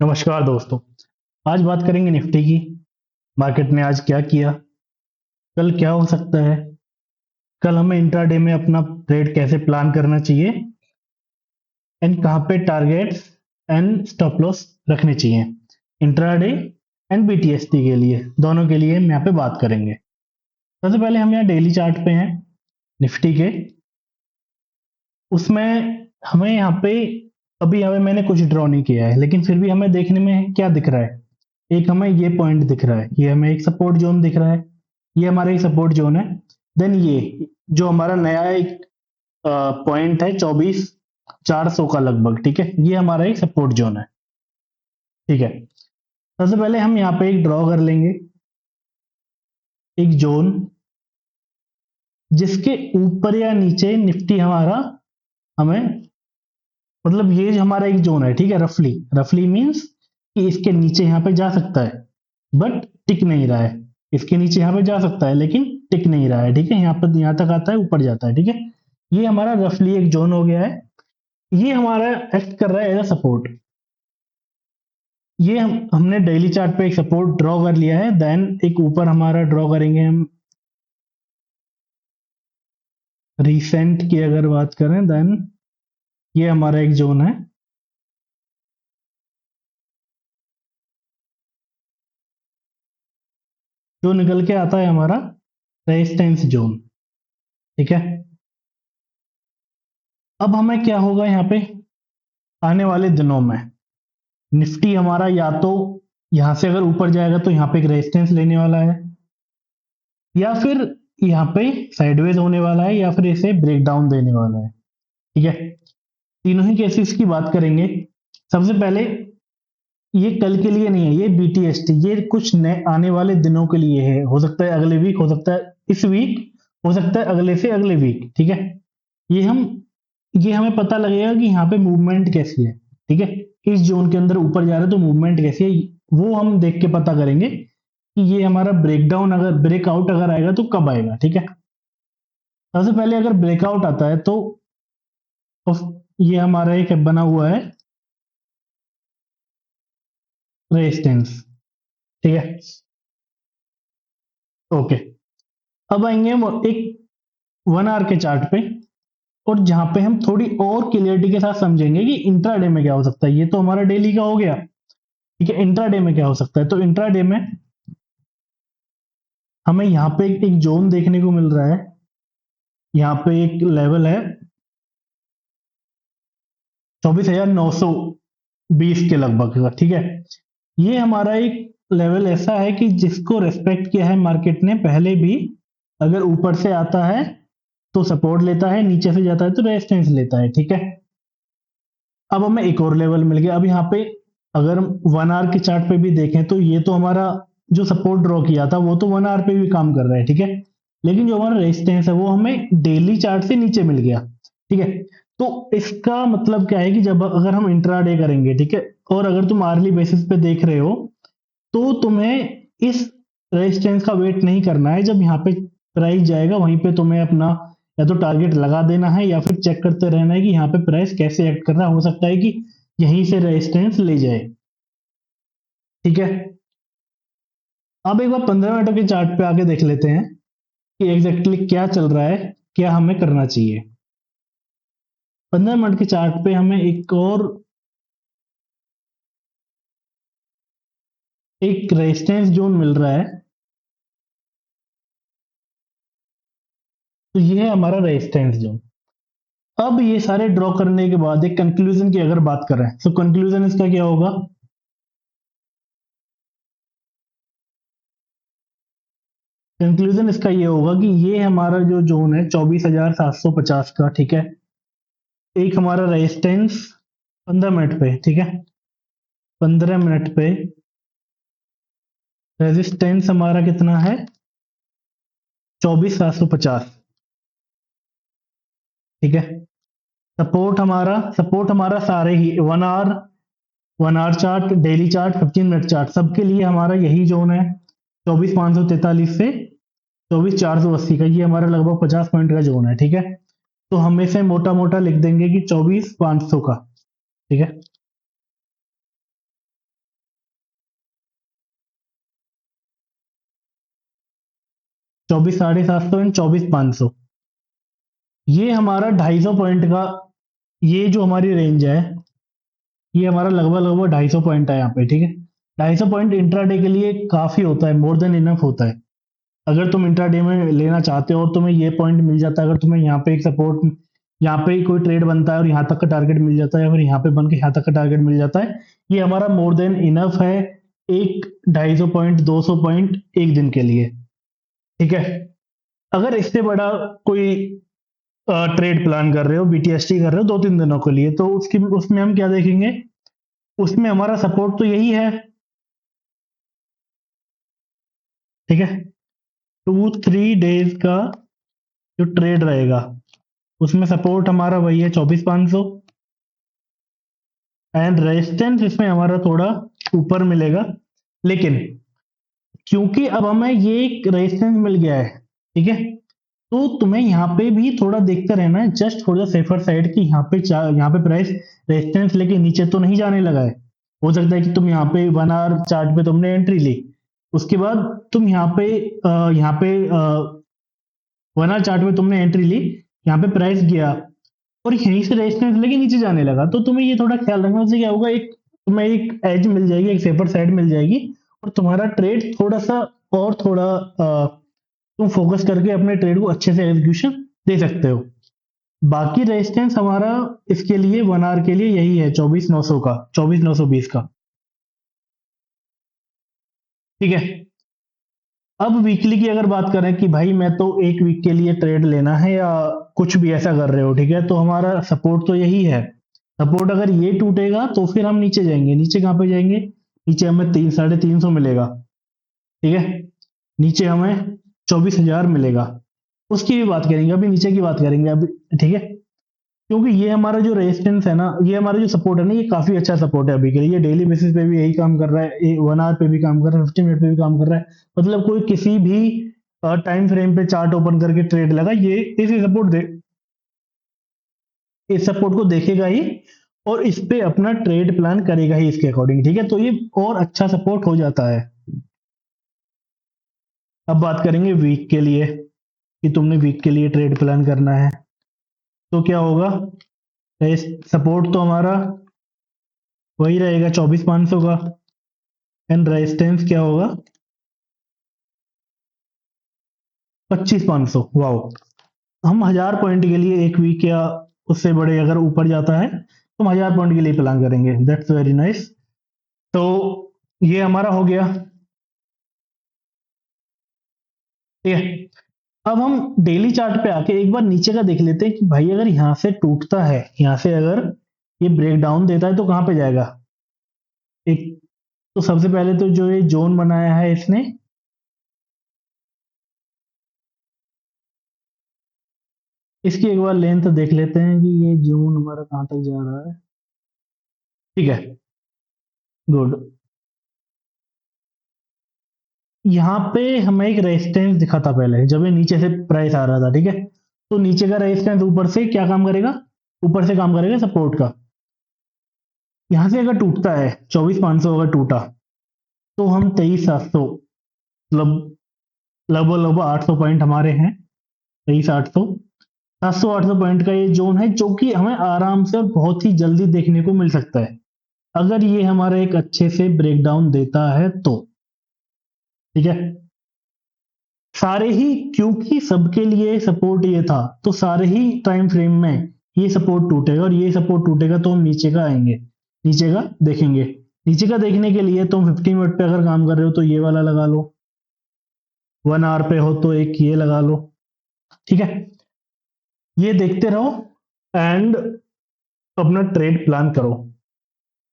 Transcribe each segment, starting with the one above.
नमस्कार दोस्तों। आज बात करेंगे निफ्टी की। मार्केट ने आज क्या किया, कल क्या हो सकता है, कल हमें इंट्राडे में अपना ट्रेड कैसे प्लान करना चाहिए एंड कहाँ पे टारगेट्स एंड स्टॉप लॉस रखने चाहिए इंट्राडे एंड बीटीएसटी के लिए, दोनों के लिए हम यहाँ पे बात करेंगे। सबसे पहले हम यहाँ डेली चार्ट पे हैं निफ्टी के। उसमें हमें यहाँ पे अभी हमें मैंने कुछ ड्रॉ नहीं किया है, लेकिन फिर भी हमें देखने में क्या दिख रहा है। एक हमें ये पॉइंट दिख रहा है, ये हमें एक सपोर्ट जोन दिख रहा है, ये हमारा एक सपोर्ट जोन है। देन ये जो हमारा नया एक पॉइंट है 24,400 का लगभग, ठीक है, ये हमारा एक सपोर्ट जोन है। ठीक है, सबसे पहले हम यहाँ पे एक ड्रॉ कर लेंगे एक जोन, जिसके ऊपर या नीचे निफ्टी हमारा हमें, मतलब ये जो हमारा एक जोन है, ठीक है, रफली रफली मीन्स कि इसके नीचे यहाँ पे जा सकता है बट टिक नहीं रहा है। इसके नीचे यहाँ पे जा सकता है लेकिन टिक नहीं रहा है। ठीक है, यहाँ पर यहाँ तक आता है, ऊपर जाता है। ठीक है, ये हमारा रफली एक जोन हो गया है। ये हमारा एक्ट कर रहा है एज अ सपोर्ट। ये हमने डेली चार्ट पे एक सपोर्ट ड्रॉ कर लिया है। देन एक ऊपर हमारा ड्रॉ करेंगे हम रिसेंट की अगर बात करें, देन ये हमारा एक जोन है। जो निकल के आता है हमारा रेजिस्टेंस जोन। ठीक है, अब हमें क्या होगा यहाँ पे आने वाले दिनों में, निफ्टी हमारा या तो यहां से अगर ऊपर जाएगा तो यहाँ पे एक रेजिस्टेंस लेने वाला है, या फिर यहाँ पे साइडवेज होने वाला है, या फिर इसे ब्रेक डाउन देने वाला है। ठीक है, तीनों ही केसेस की बात करेंगे। सबसे पहले ये कल के लिए नहीं है, ये बीटीएसटी, ये कुछ नए आने वाले दिनों के लिए है। हो सकता है अगले वीक, हो सकता है इस वीक, हो सकता है अगले से अगले वीक। ठीक है, ये हम ये हमें पता लगेगा कि यहाँ पे मूवमेंट कैसी है। ठीक है, इस जोन के अंदर ऊपर जा रहा है तो मूवमेंट कैसी है, वो हम देख के पता करेंगे कि ये हमारा ब्रेकडाउन अगर ब्रेकआउट अगर आएगा तो कब आएगा। ठीक है, सबसे पहले अगर ब्रेकआउट आता है तो ये हमारा एक बना हुआ है रेजिस्टेंस। ठीक है, ओके। अब आएंगे हम एक 1 आवर के चार्ट पे, और जहां पे हम थोड़ी और क्लियरिटी के साथ समझेंगे कि इंट्राडे में क्या हो सकता है। ये तो हमारा डेली का हो गया, ठीक है। इंट्राडे में क्या हो सकता है, तो इंट्राडे में हमें यहाँ पे एक जोन देखने को मिल रहा है। यहाँ पे एक लेवल है 24,920 के लगभग का। ठीक है, ये हमारा एक लेवल ऐसा है कि जिसको रेस्पेक्ट किया है मार्केट ने पहले भी। अगर ऊपर से आता है तो सपोर्ट लेता है, नीचे से जाता है तो रेजिस्टेंस लेता है। ठीक है, अब हमें एक और लेवल मिल गया। अब यहाँ पे अगर 1 आवर के चार्ट पे भी देखें तो ये तो हमारा जो सपोर्ट ड्रॉ किया था वो तो 1 आवर पे भी काम कर रहा है। ठीक है, लेकिन जो हमारा रेजिस्टेंस है वो हमें डेली चार्ट से नीचे मिल गया। ठीक है, तो इसका मतलब क्या है कि जब अगर हम इंट्राडे करेंगे, ठीक है, और अगर तुम आर्ली बेसिस पे देख रहे हो तो तुम्हें इस रेजिस्टेंस का वेट नहीं करना है। जब यहाँ पे प्राइस जाएगा वहीं पे तुम्हें अपना या तो टारगेट लगा देना है, या फिर चेक करते रहना है कि यहाँ पे प्राइस कैसे एक्ट कर रहा है। हो सकता है कि यहीं से रेजिस्टेंस ले जाए। ठीक है, अब एक बार 15 मिनट के चार्ट पे आके देख लेते हैं कि एग्जैक्टली क्या चल रहा है, क्या हमें करना चाहिए। 15 मिनट के चार्ट पे हमें एक रेजिस्टेंस जोन मिल रहा है। तो ये है हमारा रेजिस्टेंस जोन। अब ये सारे ड्रॉ करने के बाद एक कंक्लूजन की अगर बात करें तो कंक्लूजन इसका क्या होगा। कंक्लूजन इसका ये होगा कि ये हमारा जो जोन है 24,750 का, ठीक है, एक हमारा रेजिस्टेंस 15 मिनट पे, ठीक है, 15 मिनट पे रेजिस्टेंस हमारा कितना है, 24,750। ठीक है, सपोर्ट हमारा सारे ही 1 hour, 1 hour chart, daily chart, 15 minute chart, सबके लिए हमारा यही जोन है 24,543 से 24,480 का। ये हमारा लगभग 50 पॉइंट का जोन है। ठीक है, तो हम इसे मोटा मोटा लिख देंगे कि 24,500 का। ठीक है, 24,750 एंड 24,500। ये हमारा 250 पॉइंट का, ये जो हमारी रेंज है, ये हमारा लगभग लगभग 250 पॉइंट है यहाँ पे, ठीक है। 250 पॉइंट इंट्राडे के लिए काफी होता है, मोर देन इनफ होता है। अगर तुम इंट्राडे में लेना चाहते हो और तुम्हें ये पॉइंट मिल जाता है, अगर तुम्हें यहाँ पे एक सपोर्ट, यहाँ पे कोई ट्रेड बनता है और यहाँ तक का टारगेट मिल जाता है, या फिर यहाँ पे बन के यहाँ तक का टारगेट मिल जाता है, ये हमारा मोर देन इनफ है एक 250 पॉइंट 200 पॉइंट एक दिन के लिए, ठीक है। अगर इससे बड़ा कोई ट्रेड प्लान कर रहे हो, बीटीएसटी कर रहे हो 2-3 दिनों के लिए, तो उसकी उसमें हम क्या देखेंगे, उसमें हमारा सपोर्ट तो यही है, ठीक है। 2-3 डेज का जो ट्रेड रहेगा, उसमें सपोर्ट हमारा वही है 24,500, एंड रेजिस्टेंस इसमें हमारा थोड़ा ऊपर मिलेगा। लेकिन क्योंकि अब हमें ये एक रेजिस्टेंस मिल गया है, ठीक है, तो तुम्हें यहाँ पे भी थोड़ा देखते रहना है, just for the safer side कि यहाँ पे प्राइस रेजिस्टेंस लेके नीचे तो नहीं जाने लगा है। हो सकता है कि तुम यहाँ पे 1 आवर चार्ट पे तुमने एंट्री ली, उसके बाद तुम यहाँ पे 1 आवर चार्ट में तुमने एंट्री ली, यहाँ पे प्राइस गया और यहीं से रेजिस्टेंस लेके नीचे जाने लगा, तो तुम्हें ये थोड़ा ख्याल रखना, उससे क्या होगा, एक तुम्हें एक एज मिल जाएगी, एक सेफर साइड मिल जाएगी, और तुम्हारा ट्रेड थोड़ा सा और थोड़ा तुम फोकस करके अपने ट्रेड को अच्छे से एग्जीक्यूशन दे सकते हो। बाकी रेजिस्टेंस हमारा इसके लिए 1 आवर के लिए यही है 24,900 का, 24,920 का, ठीक है। अब वीकली की अगर बात करें कि भाई मैं तो एक वीक के लिए ट्रेड लेना है या कुछ भी ऐसा कर रहे हो, ठीक है, तो हमारा सपोर्ट तो यही है। सपोर्ट अगर ये टूटेगा तो फिर हम नीचे जाएंगे, नीचे कहाँ पे जाएंगे, नीचे हमें 300-350 मिलेगा, ठीक है। नीचे हमें 24,000 मिलेगा, उसकी भी बात करेंगे, अभी नीचे की बात करेंगे अभी, ठीक है। क्योंकि ये हमारा जो रेजिस्टेंस है ना, ये हमारा जो सपोर्ट है ना, ये काफी अच्छा सपोर्ट है अभी के लिए, ये डेली बेसिस पे भी यही काम कर रहा है, 1 आवर पे भी काम कर रहा है, 50 मिनट पे भी काम कर रहा है। मतलब कोई किसी भी टाइम फ्रेम पे चार्ट ओपन करके ट्रेड लगा, ये इस सपोर्ट को देखेगा ही, और इस पे अपना ट्रेड प्लान करेगा ही इसके अकॉर्डिंग, ठीक है। तो ये और अच्छा सपोर्ट हो जाता है। अब बात करेंगे वीक के लिए, कि तुमने वीक के लिए ट्रेड प्लान करना है, तो क्या होगा, सपोर्ट तो हमारा वही रहेगा 24,500 का, एंड रेजिस्टेंस क्या होगा, 25,500। वाओ, हम 1,000 पॉइंट के लिए एक वीक या उससे बड़े अगर ऊपर जाता है तो हम 1,000 पॉइंट के लिए प्लान करेंगे, दैट्स वेरी नाइस। तो ये हमारा हो गया, ठीक है। अब हम डेली चार्ट पे आके एक बार नीचे का देख लेते हैं कि भाई अगर यहाँ से टूटता है, यहाँ से अगर ये ब्रेक डाउन देता है तो कहाँ पे जाएगा। एक तो सबसे पहले तो जो ये जोन बनाया है इसने, इसकी एक बार लेंथ देख लेते हैं कि ये जोन हमारा कहाँ तक जा रहा है, ठीक है, गुड। यहाँ पे हमें एक रेजिस्टेंस दिखा था पहले, जब ये नीचे से प्राइस आ रहा था, ठीक है, तो नीचे का रेजिस्टेंस ऊपर से क्या काम करेगा, ऊपर से काम करेगा सपोर्ट का। यहाँ से अगर टूटता है 24,500 अगर टूटा, तो हम 23,700, मतलब लगभग लगभग 800 पॉइंट हमारे हैं, 23,800, 700-800 पॉइंट का ये जोन है, जो कि हमें आराम से और बहुत ही जल्दी देखने को मिल सकता है, अगर ये हमारा एक अच्छे से ब्रेकडाउन देता है तो, ठीक है। सारे ही, क्योंकि सबके लिए सपोर्ट ये था, तो सारे ही टाइम फ्रेम में ये सपोर्ट टूटेगा, और ये सपोर्ट टूटेगा तो हम नीचे का आएंगे, नीचे का देखेंगे। नीचे का देखने के लिए तुम 50 मिनट पे अगर काम कर रहे हो तो ये वाला लगा लो, 1 आवर पे हो तो एक ये लगा लो, ठीक है। ये देखते रहो एंड अपना ट्रेड प्लान करो।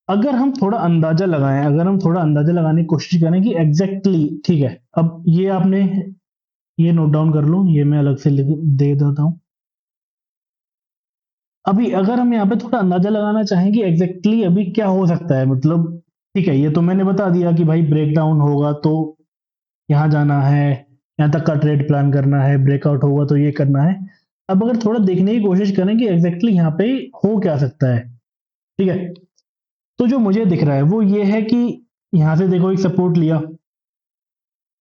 अगर हम थोड़ा अंदाजा लगाने की कोशिश करें कि एग्जैक्टली ठीक है, अब ये आपने ये नोट डाउन कर लो, ये मैं अलग से दे देता हूँ। अभी अगर हम यहाँ पे थोड़ा अंदाजा लगाना चाहें कि एग्जैक्टली अभी क्या हो सकता है, मतलब ठीक है, ये तो मैंने बता दिया कि भाई ब्रेक डाउन होगा तो यहाँ जाना है, यहाँ तक का ट्रेड प्लान करना है, ब्रेकआउट होगा तो ये करना है। अब अगर थोड़ा देखने की कोशिश करें कि एग्जैक्टली यहाँ पे हो क्या सकता है, ठीक है, तो जो मुझे दिख रहा है वो ये है कि यहाँ से देखो एक सपोर्ट लिया,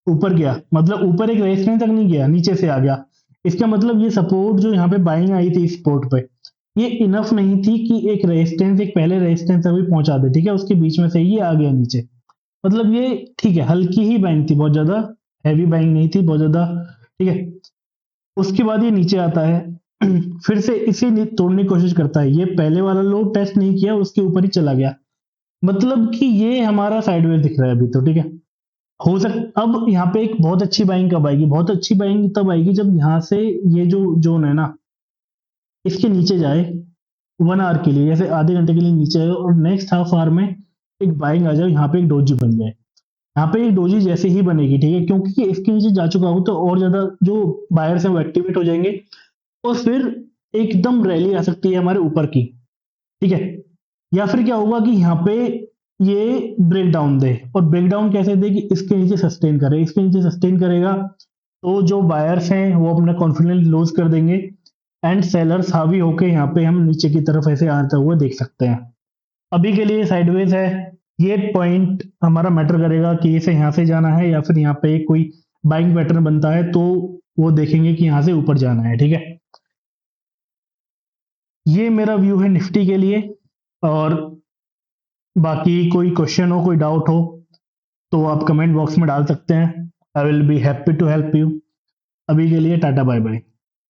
ऊपर गया, मतलब ऊपर एक रेजिस्टेंस तक नहीं गया, नीचे से आ गया। इसका मतलब ये सपोर्ट जो यहाँ पे बाइंग आई थी सपोर्ट पे, ये इनफ नहीं थी कि एक रेजिस्टेंस, एक पहले रेजिस्टेंस अभी पहुंचा दे, ठीक है, उसके बीच में से ये आ गया नीचे। मतलब ये ठीक है, हल्की ही बाइंग थी, बहुत ज्यादा हैवी बाइंग नहीं थी, बहुत ज्यादा, ठीक है। उसके बाद ये नीचे आता है, फिर से इसे तोड़ने की कोशिश करता है, ये पहले वाला लो टेस्ट नहीं किया, उसके ऊपर ही चला गया। मतलब कि ये हमारा साइडवेज दिख रहा है अभी तो, ठीक है। हो सक अब यहाँ पे एक बहुत अच्छी बाइंग कब आएगी, बहुत अच्छी बाइंग तब आएगी जब यहाँ से ये जो जोन है ना, इसके नीचे जाए 1 आवर के लिए, जैसे आधे घंटे के लिए नीचे आए, और नेक्स्ट हाफ आवर में एक बाइंग आ जाए, यहाँ पे एक डोजी बन जाए। यहाँ पे एक डोजी जैसे ही बनेगी, ठीक है, क्योंकि ये इसके नीचे जा चुका हो, तो और ज्यादा जो बायर्स हैं वो एक्टिवेट हो जाएंगे, और फिर एकदम रैली आ सकती है हमारे ऊपर की, ठीक है। या फिर क्या होगा कि यहाँ पे ये ब्रेक डाउन दे, और ब्रेक डाउन कैसे दे कि इसके नीचे सस्टेन करे, इसके नीचे सस्टेन करेगा, तो जो बायर्स हैं वो अपना कॉन्फिडेंस लूज कर देंगे, एंड सेलर्स हावी होके यहाँ पे हम नीचे की तरफ ऐसे आते हुए देख सकते हैं। अभी के लिए साइडवेज है, ये पॉइंट हमारा मैटर करेगा कि इसे यहाँ से जाना है या फिर यहाँ पे कोई बाइंग पैटर्न बनता है, तो वो देखेंगे कि यहाँ से ऊपर जाना है, ठीक है। ये मेरा व्यू है निफ्टी के लिए, और बाकी कोई क्वेश्चन हो, कोई डाउट हो, तो आप कमेंट बॉक्स में डाल सकते हैं। I will be happy to help you. अभी के लिए टाटा बाय बाय।